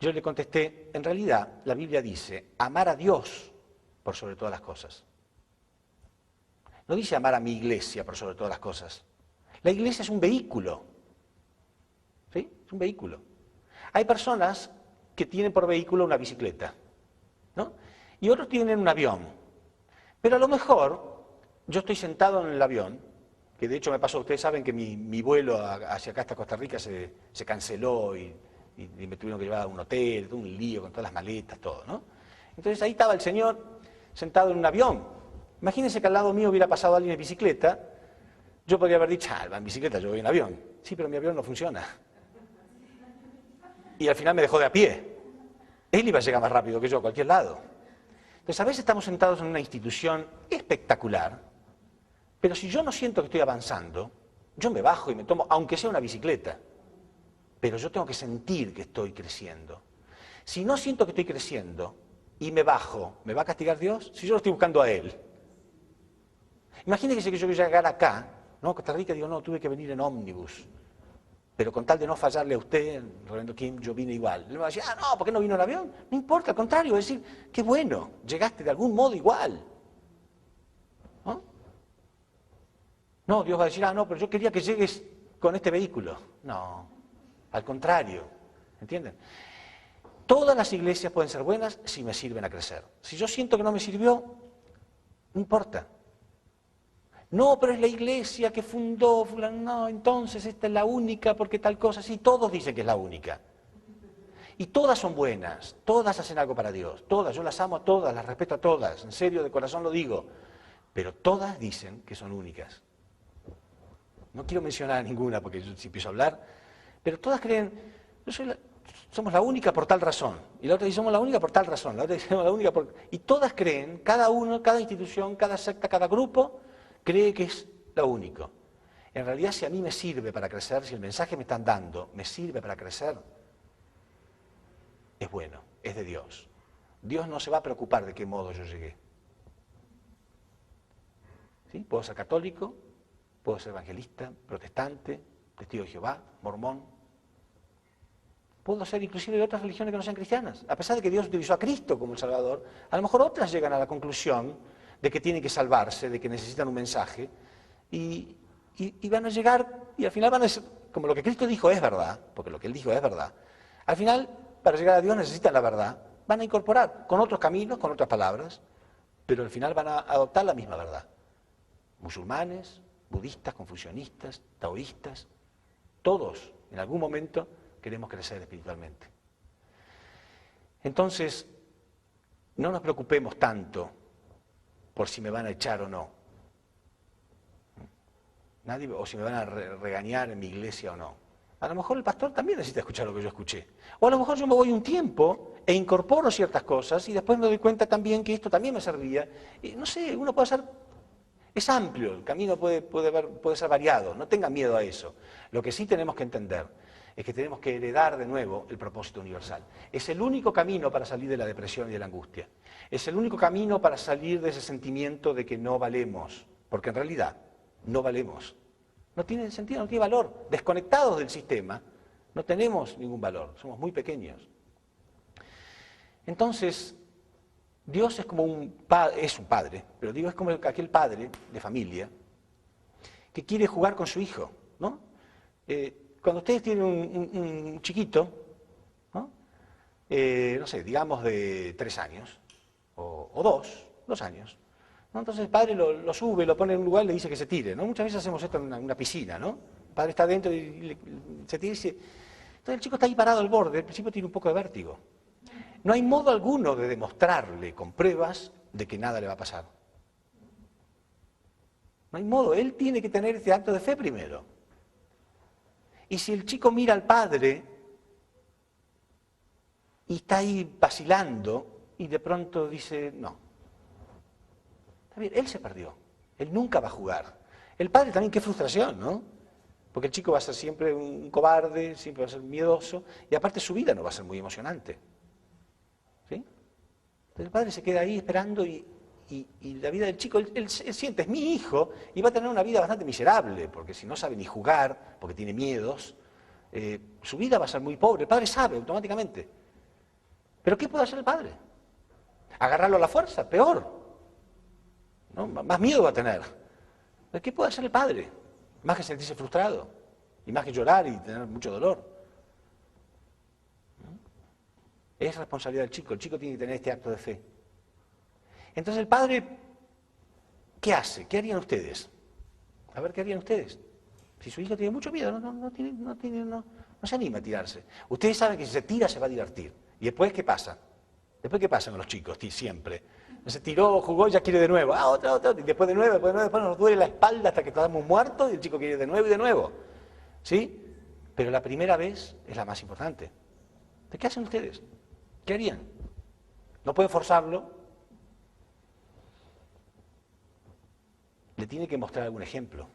Yo le contesté, en realidad la Biblia dice amar a Dios por sobre todas las cosas. No dice amar a mi iglesia por sobre todas las cosas. La iglesia es un vehículo. ¿Sí? Es un vehículo. Hay personas que tienen por vehículo una bicicleta, ¿no? Y otros tienen un avión. Pero a lo mejor yo estoy sentado en el avión, que de hecho me pasó, ustedes saben que mi vuelo hacia acá hasta Costa Rica se canceló y me tuvieron que llevar a un hotel, todo un lío con todas las maletas, todo, ¿no? Entonces ahí estaba el señor sentado en un avión. Imagínense que al lado mío hubiera pasado alguien en bicicleta, yo podría haber dicho, va en bicicleta, yo voy en avión. Sí, pero mi avión no funciona. Y al final me dejó de a pie. Él iba a llegar más rápido que yo a cualquier lado. Entonces a veces estamos sentados en una institución espectacular, pero si yo no siento que estoy avanzando, yo me bajo y me tomo, aunque sea una bicicleta, pero yo tengo que sentir que estoy creciendo. Si no siento que estoy creciendo y me bajo, ¿me va a castigar Dios? Si yo lo estoy buscando a Él. Imagínese que yo llegara acá, ¿no? Costa Rica, digo, no, tuve que venir en ómnibus. Pero con tal de no fallarle a usted, Reverendo Kim, yo vine igual. Le va a decir, no, ¿por qué no vino en avión? No importa, al contrario, es decir, qué bueno, llegaste de algún modo igual. ¿No? No, Dios va a decir, no, pero yo quería que llegues con este vehículo. No, al contrario, ¿entienden? Todas las iglesias pueden ser buenas si me sirven a crecer. Si yo siento que no me sirvió, no importa. No, pero es la iglesia que fundó fulano. No, entonces esta es la única porque tal cosa. Sí, todos dicen que es la única. Y todas son buenas, todas hacen algo para Dios. Todas, yo las amo a todas, las respeto a todas. En serio, de corazón lo digo. Pero todas dicen que son únicas. No quiero mencionar a ninguna porque yo si empiezo a hablar. Pero todas creen, somos la única por tal razón. Y la otra dice, somos la única por tal razón. La otra dice, somos la única por... Y todas creen, cada uno, cada institución, cada secta, cada grupo, cree que es lo único. En realidad, si a mí me sirve para crecer, si el mensaje que me están dando me sirve para crecer, es bueno, es de Dios. Dios no se va a preocupar de qué modo yo llegué. ¿Sí? Puedo ser católico, puedo ser evangelista, protestante, testigo de Jehová, mormón. Puedo ser inclusive de otras religiones que no sean cristianas. A pesar de que Dios utilizó a Cristo como el Salvador, a lo mejor otras llegan a la conclusión de que tienen que salvarse, de que necesitan un mensaje, y van a llegar, y al final van a ser, como lo que Cristo dijo es verdad, porque lo que Él dijo es verdad, al final, para llegar a Dios necesitan la verdad, van a incorporar con otros caminos, con otras palabras, pero al final van a adoptar la misma verdad. Musulmanes, budistas, confucianistas, taoístas, todos en algún momento queremos crecer espiritualmente. Entonces, no nos preocupemos tanto por si me van a echar o no. Nadie, o si me van a regañar en mi iglesia o no. A lo mejor el pastor también necesita escuchar lo que yo escuché. O a lo mejor yo me voy un tiempo e incorporo ciertas cosas y después me doy cuenta también que esto también me servía. Y no sé, uno puede ser... Es amplio, el camino puede ser variado, no tengan miedo a eso. Lo que sí tenemos que entender es que tenemos que heredar de nuevo el propósito universal. Es el único camino para salir de la depresión y de la angustia. Es el único camino para salir de ese sentimiento de que no valemos, porque en realidad no valemos. No tiene sentido, no tiene valor. Desconectados del sistema, no tenemos ningún valor, somos muy pequeños. Entonces, Dios es como es un padre, pero digo, es como aquel padre de familia que quiere jugar con su hijo, ¿no? Cuando ustedes tienen un chiquito, ¿no? No sé, digamos de 3 años, o 2 años, ¿no? Entonces el padre lo sube, lo pone en un lugar y le dice que se tire, ¿no? Muchas veces hacemos esto en una piscina, ¿no? El padre está adentro y se tira y dice... Entonces el chico está ahí parado al borde, al principio tiene un poco de vértigo. No hay modo alguno de demostrarle con pruebas de que nada le va a pasar. No hay modo, él tiene que tener este acto de fe primero. Y si el chico mira al padre y está ahí vacilando y de pronto dice, no, está bien, él se perdió, él nunca va a jugar. El padre también, qué frustración, ¿no? Porque el chico va a ser siempre un cobarde, siempre va a ser miedoso y aparte su vida no va a ser muy emocionante. ¿Sí? Entonces el padre se queda ahí esperando y la vida del chico, él siente, es mi hijo, y va a tener una vida bastante miserable, porque si no sabe ni jugar, porque tiene miedos, su vida va a ser muy pobre. El padre sabe automáticamente. ¿Pero qué puede hacer el padre? ¿Agarrarlo a la fuerza? Peor. ¿No? Más miedo va a tener. ¿Pero qué puede hacer el padre? Más que sentirse frustrado, y más que llorar y tener mucho dolor. Es responsabilidad del chico, el chico tiene que tener este acto de fe. Entonces el padre, ¿qué hace? ¿Qué harían ustedes? A ver, ¿qué harían ustedes? Si su hijo tiene mucho miedo, no se anima a tirarse. Ustedes saben que si se tira se va a divertir. ¿Y después qué pasa? ¿Después qué pasa con los chicos? Siempre. Se tiró, jugó y ya quiere de nuevo. Otra, y después de nuevo, después nos duele la espalda hasta que estamos muertos y el chico quiere de nuevo y de nuevo. ¿Sí? Pero la primera vez es la más importante. ¿De qué hacen ustedes? ¿Qué harían? ¿No pueden forzarlo? Le tiene que mostrar algún ejemplo.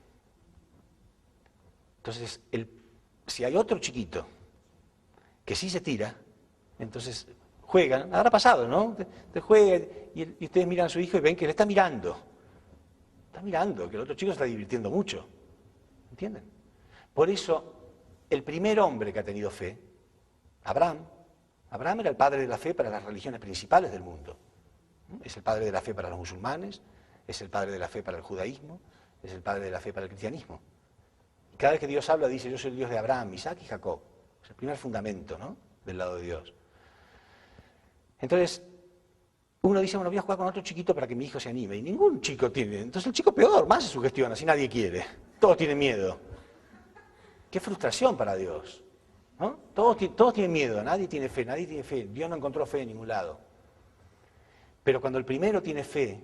Entonces, si hay otro chiquito que sí se tira, entonces juegan, habrá pasado, ¿no? Te juega y ustedes miran a su hijo y ven que le está mirando. Está mirando, que el otro chico se está divirtiendo mucho. ¿Entienden? Por eso, el primer hombre que ha tenido fe, Abraham era el padre de la fe para las religiones principales del mundo. Es el padre de la fe para los musulmanes, es el padre de la fe para el judaísmo, es el padre de la fe para el cristianismo. Y cada vez que Dios habla dice, yo soy el Dios de Abraham, Isaac y Jacob. Es el primer fundamento, ¿no?, del lado de Dios. Entonces, uno dice, bueno, voy a jugar con otro chiquito para que mi hijo se anime. Y ningún chico tiene. Entonces el chico peor, más se sugestiona, si nadie quiere. Todos tienen miedo. Qué frustración para Dios, ¿no? Todos tienen miedo, nadie tiene fe. Dios no encontró fe en ningún lado. Pero cuando el primero tiene fe,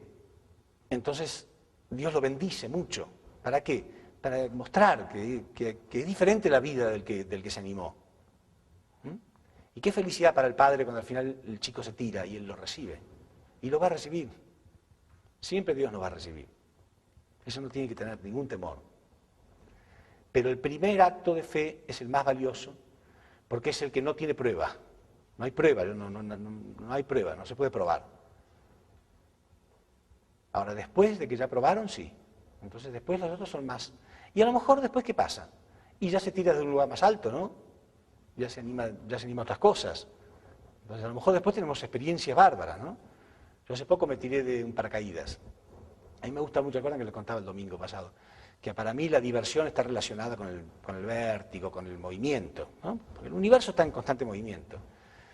entonces Dios lo bendice mucho. ¿Para qué? Para mostrar que es diferente la vida del que se animó. Y qué felicidad para el padre cuando al final el chico se tira y él lo recibe. Y lo va a recibir. Siempre Dios nos va a recibir. Eso no tiene que tener ningún temor. Pero el primer acto de fe es el más valioso porque es el que no tiene prueba. No hay prueba, no hay prueba, no se puede probar. Ahora, después de que ya probaron, sí. Entonces después los otros son más. Y a lo mejor después, ¿qué pasa? Y ya se tira de un lugar más alto, ¿no? Ya se anima a otras cosas. Entonces a lo mejor después tenemos experiencias bárbaras, ¿no? Yo hace poco me tiré de un paracaídas. A mí me gusta mucho, acuerdan que lo contaba el domingo pasado, que para mí la diversión está relacionada con el vértigo, con el movimiento, ¿no? Porque el universo está en constante movimiento.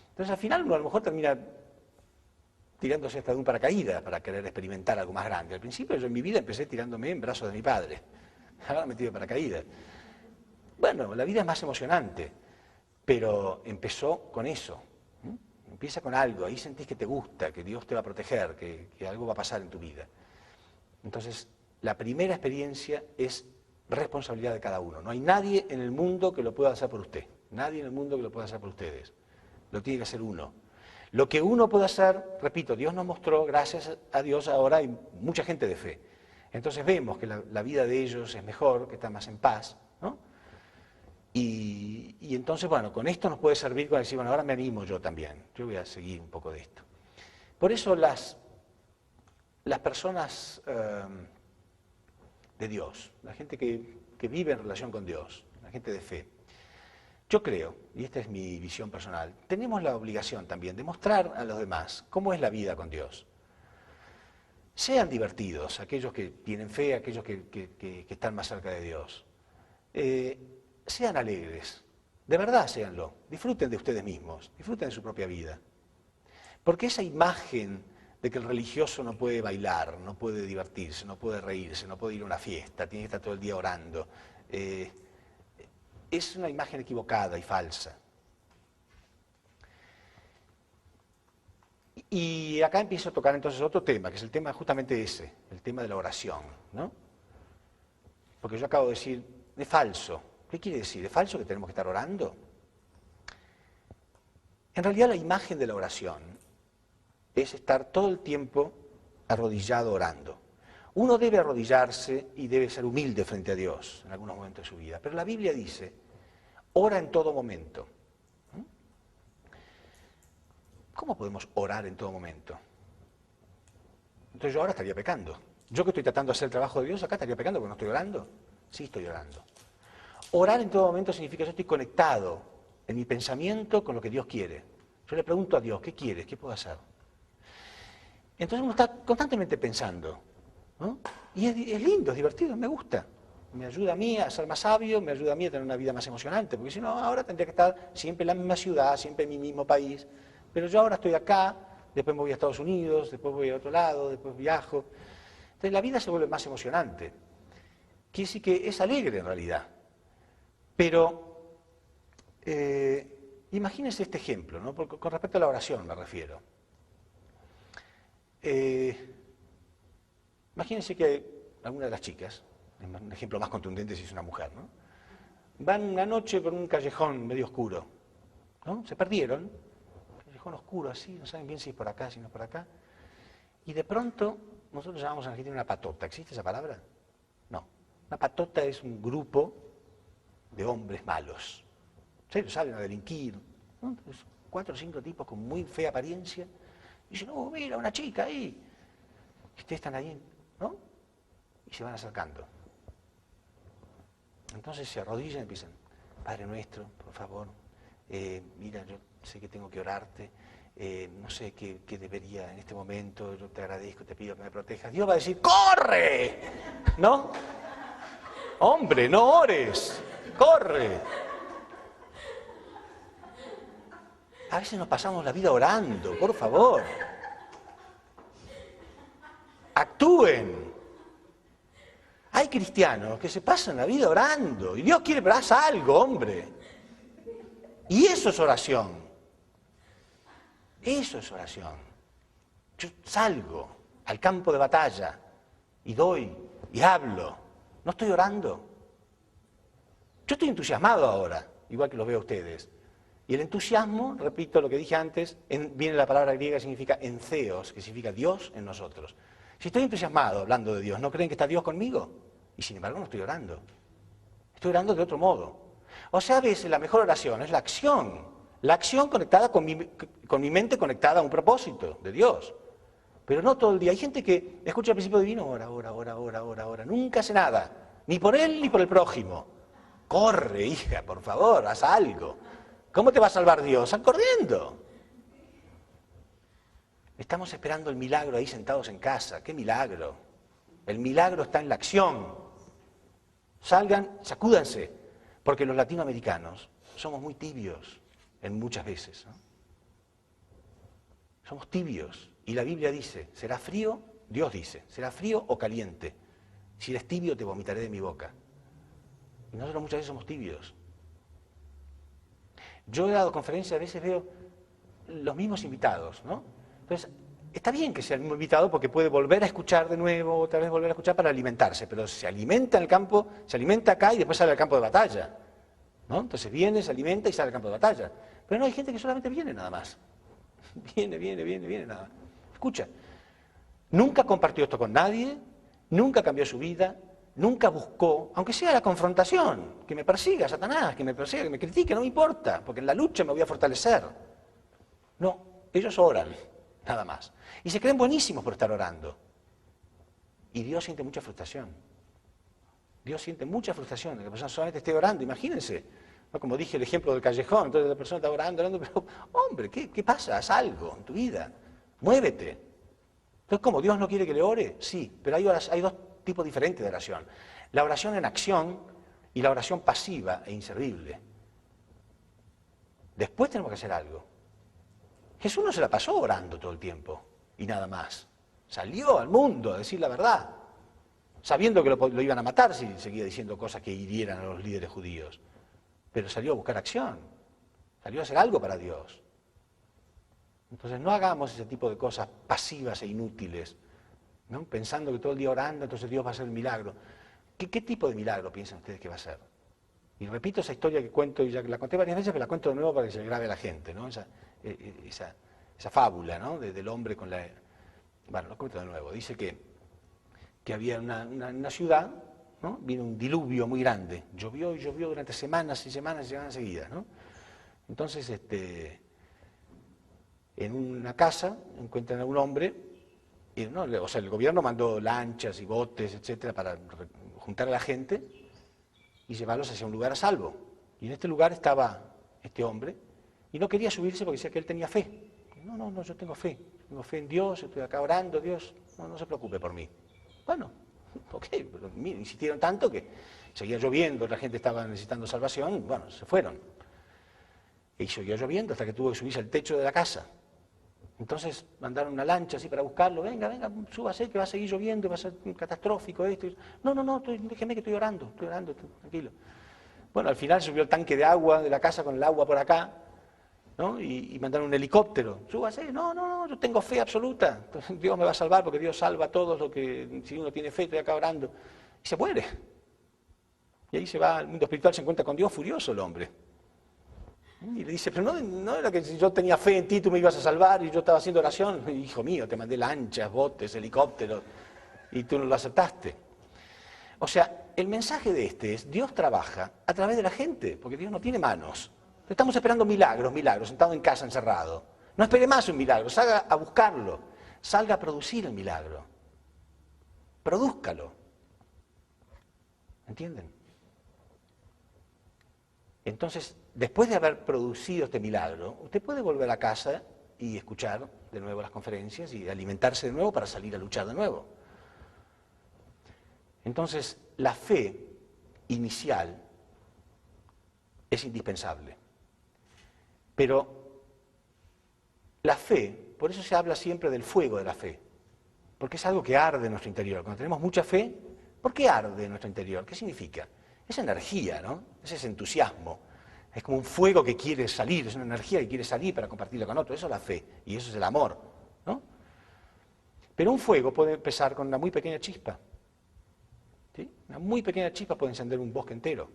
Entonces al final uno a lo mejor termina tirándose hasta de un paracaídas para querer experimentar algo más grande. Al principio yo en mi vida empecé tirándome en brazos de mi padre, ahora me tiro de paracaídas. Bueno, la vida es más emocionante, pero empezó con eso. Empieza con algo, ahí sentís que te gusta, que Dios te va a proteger, que algo va a pasar en tu vida. Entonces, la primera experiencia es responsabilidad de cada uno. No hay nadie en el mundo que lo pueda hacer por usted. Nadie en el mundo que lo pueda hacer por ustedes. Lo tiene que hacer uno. Lo que uno puede hacer, repito, Dios nos mostró, gracias a Dios ahora hay mucha gente de fe. Entonces vemos que la vida de ellos es mejor, que están más en paz, ¿no? Y entonces, bueno, con esto nos puede servir para decir, bueno, ahora me animo yo también. Yo voy a seguir un poco de esto. Por eso las personas de Dios, la gente que vive en relación con Dios, la gente de fe, yo creo, y esta es mi visión personal, tenemos la obligación también de mostrar a los demás cómo es la vida con Dios. Sean divertidos, aquellos que tienen fe, aquellos que están más cerca de Dios. Sean alegres, de verdad séanlo, disfruten de ustedes mismos, disfruten de su propia vida. Porque esa imagen de que el religioso no puede bailar, no puede divertirse, no puede reírse, no puede ir a una fiesta, tiene que estar todo el día orando, es una imagen equivocada y falsa. Y acá empiezo a tocar entonces otro tema, que es el tema justamente ese, el tema de la oración, ¿no? Porque yo acabo de decir, de falso. ¿Qué quiere decir? ¿De falso que tenemos que estar orando? En realidad la imagen de la oración es estar todo el tiempo arrodillado orando. Uno debe arrodillarse y debe ser humilde frente a Dios en algunos momentos de su vida, pero la Biblia dice, ora en todo momento. ¿Cómo podemos orar en todo momento? Entonces yo ahora estaría pecando. Yo que estoy tratando de hacer el trabajo de Dios, acá estaría pecando porque no estoy orando. Sí estoy orando. Orar en todo momento significa que yo estoy conectado en mi pensamiento con lo que Dios quiere. Yo le pregunto a Dios, ¿qué quieres? ¿Qué puedo hacer? Entonces uno está constantemente pensando, ¿no? Y es lindo, es divertido, me gusta. Me ayuda a mí a ser más sabio, me ayuda a mí a tener una vida más emocionante, porque si no, ahora tendría que estar siempre en la misma ciudad, siempre en mi mismo país. Pero yo ahora estoy acá, después me voy a Estados Unidos, después voy a otro lado, después viajo. Entonces la vida se vuelve más emocionante. Quiere decir que es alegre en realidad. Pero imagínense este ejemplo, ¿no? Con respecto a la oración me refiero. Imagínense que alguna de las chicas, un ejemplo más contundente si es una mujer, ¿no? Van una noche por un callejón medio oscuro, ¿no? Se perdieron, un callejón oscuro así, no saben bien si es por acá, si no es por acá, y de pronto nosotros llamamos en Argentina una patota. ¿Existe esa palabra? No. Una patota es un grupo de hombres malos. ¿Sí? Salen a delinquir, ¿no? Entonces, 4 o 5 tipos con muy fea apariencia. Y dicen, oh, mira, una chica ahí. Y ustedes están ahí, ¿no? Y se van acercando. Entonces se arrodillan y empiezan, Padre nuestro, por favor, mira, yo sé que tengo que orarte, no sé qué debería en este momento, yo te agradezco, te pido que me protejas. Dios va a decir, ¡corre! ¿No? Hombre, no ores, corre. A veces nos pasamos la vida orando, por favor. Actúen. Hay cristianos que se pasan la vida orando y Dios quiere que hagas algo, hombre. Y eso es oración. Eso es oración. Yo salgo al campo de batalla y doy y hablo. No estoy orando. Yo estoy entusiasmado ahora, igual que los veo a ustedes. Y el entusiasmo, repito lo que dije antes, viene la palabra griega que significa entheos, que significa Dios en nosotros. Si estoy entusiasmado hablando de Dios, ¿no creen que está Dios conmigo? Y sin embargo no estoy orando. Estoy orando de otro modo. O sea, a veces la mejor oración es la acción conectada con mi mente, conectada a un propósito de Dios. Pero no todo el día. Hay gente que escucha el principio divino, ora, nunca hace nada. Ni por él ni por el prójimo. Corre, hija, por favor, haz algo. ¿Cómo te va a salvar Dios? Sal corriendo. Estamos esperando el milagro ahí sentados en casa. ¿Qué milagro? El milagro está en la acción. Salgan, sacúdanse, porque los latinoamericanos somos muy tibios en muchas veces, ¿no? Somos tibios. Y la Biblia dice, será frío, Dios dice, será frío o caliente. Si eres tibio te vomitaré de mi boca. Y nosotros muchas veces somos tibios. Yo he dado conferencias, a veces veo los mismos invitados, ¿no? Entonces, está bien que sea el mismo invitado porque puede volver a escuchar de nuevo, otra vez volver a escuchar para alimentarse, pero se alimenta en el campo, se alimenta acá y después sale al campo de batalla, ¿no? Entonces viene, se alimenta y sale al campo de batalla. Pero no, hay gente que solamente viene nada más. Viene nada más. Escucha, nunca compartió esto con nadie, nunca cambió su vida, nunca buscó, aunque sea la confrontación, que me persiga Satanás, que me persiga, que me critique, no me importa, porque en la lucha me voy a fortalecer. No, ellos oran, nada más. Y se creen buenísimos por estar orando. Y Dios siente mucha frustración. Dios siente mucha frustración de que la persona solamente esté orando, imagínense. ¿No? Como dije el ejemplo del callejón, entonces la persona está orando, pero hombre, ¿qué pasa? Haz algo en tu vida, muévete. Entonces, ¿cómo? ¿Dios no quiere que le ore? Sí, pero hay dos tipos diferentes de oración. La oración en acción y la oración pasiva e inservible. Después tenemos que hacer algo. Jesús no se la pasó orando todo el tiempo y nada más. Salió al mundo a decir la verdad, sabiendo que lo iban a matar si seguía diciendo cosas que hirieran a los líderes judíos. Pero salió a buscar acción, salió a hacer algo para Dios. Entonces no hagamos ese tipo de cosas pasivas e inútiles, ¿no? Pensando que todo el día orando, entonces Dios va a hacer el milagro. ¿Qué tipo de milagro piensan ustedes que va a ser? Y repito esa historia que cuento, y ya que la conté varias veces, pero la cuento de nuevo para que se le grabe a la gente, ¿no? Esa fábula, ¿no? Del hombre con la... Bueno, lo cuento de nuevo. Dice que había una ciudad, ¿no? Vino un diluvio muy grande. Llovió y llovió durante semanas y semanas y semanas seguidas, ¿no? Entonces, en una casa encuentran a un hombre, y, ¿no? O sea, el gobierno mandó lanchas y botes, etcétera, para juntar a la gente y llevarlos hacia un lugar a salvo. Y en este lugar estaba este hombre y no quería subirse porque decía que él tenía fe. No, yo tengo fe en Dios, estoy acá orando, Dios, no se preocupe por mí. Bueno, ok, pero insistieron tanto que seguía lloviendo, la gente estaba necesitando salvación, bueno, se fueron. Y seguía lloviendo hasta que tuvo que subirse al techo de la casa. Entonces mandaron una lancha así para buscarlo, venga, súbase que va a seguir lloviendo, va a ser catastrófico esto. No, déjeme que estoy orando, tranquilo. Bueno, al final subió el tanque de agua de la casa con el agua por acá, ¿no? Y mandaron un helicóptero, súbase, no, yo tengo fe absoluta, Dios me va a salvar porque Dios salva a todos, si uno tiene fe, estoy acá orando. Y se muere. Y ahí se va al mundo espiritual, se encuentra con Dios, furioso el hombre. Y le dice, pero no era que si yo tenía fe en ti, tú me ibas a salvar y yo estaba haciendo oración. Hijo mío, te mandé lanchas, botes, helicópteros, y tú no lo aceptaste. O sea, el mensaje de es, Dios trabaja a través de la gente, porque Dios no tiene manos. Estamos esperando milagros, sentado en casa, encerrado. No espere más un milagro, salga a buscarlo, salga a producir el milagro. Produzcalo. ¿Entienden? Entonces, después de haber producido este milagro, usted puede volver a casa y escuchar de nuevo las conferencias y alimentarse de nuevo para salir a luchar de nuevo. Entonces, la fe inicial es indispensable. Pero la fe, por eso se habla siempre del fuego de la fe, porque es algo que arde en nuestro interior. Cuando tenemos mucha fe, ¿por qué arde en nuestro interior? ¿Qué significa? Es energía, ¿no? Es ese entusiasmo. Es como un fuego que quiere salir, es una energía que quiere salir para compartirla con otro. Eso es la fe y eso es el amor, ¿no? Pero un fuego puede empezar con una muy pequeña chispa. ¿Sí? Una muy pequeña chispa puede encender un bosque entero.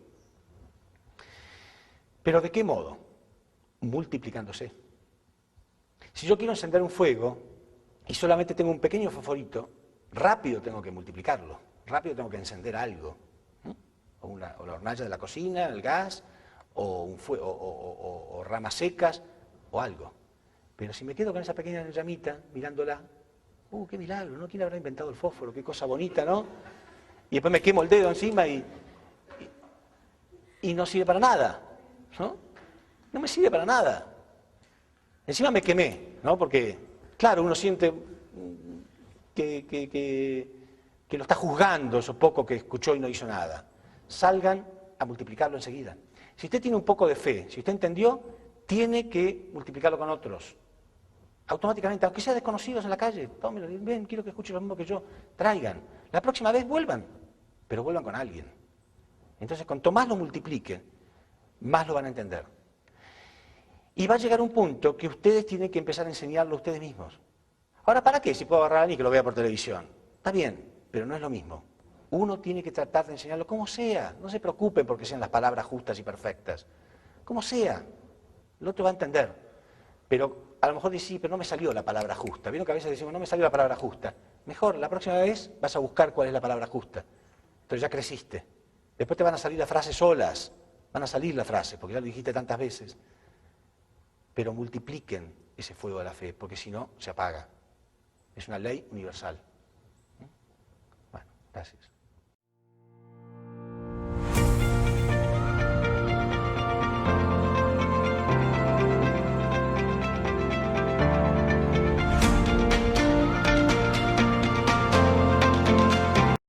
¿Pero de qué modo? Multiplicándose. Si yo quiero encender un fuego y solamente tengo un pequeño fosforito, rápido tengo que multiplicarlo, rápido tengo que encender algo. O la hornalla de la cocina, el gas, o ramas secas, o algo. Pero si me quedo con esa pequeña llamita, mirándola, qué milagro, ¿no? ¿Quién habrá inventado el fósforo? Qué cosa bonita, ¿no? Y después me quemo el dedo encima y no sirve para nada, ¿no? No me sirve para nada. Encima me quemé, ¿no? Porque, claro, uno siente que que lo está juzgando eso poco que escuchó y no hizo nada. Salgan a multiplicarlo enseguida. Si usted tiene un poco de fe, si usted entendió, tiene que multiplicarlo con otros. Automáticamente, aunque sea desconocidos en la calle, tómenlo, ven, quiero que escuchen lo mismo que yo, traigan. La próxima vez vuelvan, pero vuelvan con alguien. Entonces, cuanto más lo multipliquen, más lo van a entender. Y va a llegar un punto que ustedes tienen que empezar a enseñarlo ustedes mismos. Ahora, ¿para qué? Si puedo agarrar a alguien que lo vea por televisión. Está bien, pero no es lo mismo. Uno tiene que tratar de enseñarlo como sea. No se preocupen porque sean las palabras justas y perfectas. Como sea. El otro va a entender. Pero a lo mejor dice, sí, pero no me salió la palabra justa. ¿Vieron que a veces decimos, no me salió la palabra justa? Mejor, la próxima vez vas a buscar cuál es la palabra justa. Entonces ya creciste. Después te van a salir las frases solas. Van a salir las frases, porque ya lo dijiste tantas veces. Pero multipliquen ese fuego de la fe, porque si no, se apaga. Es una ley universal. Bueno, gracias.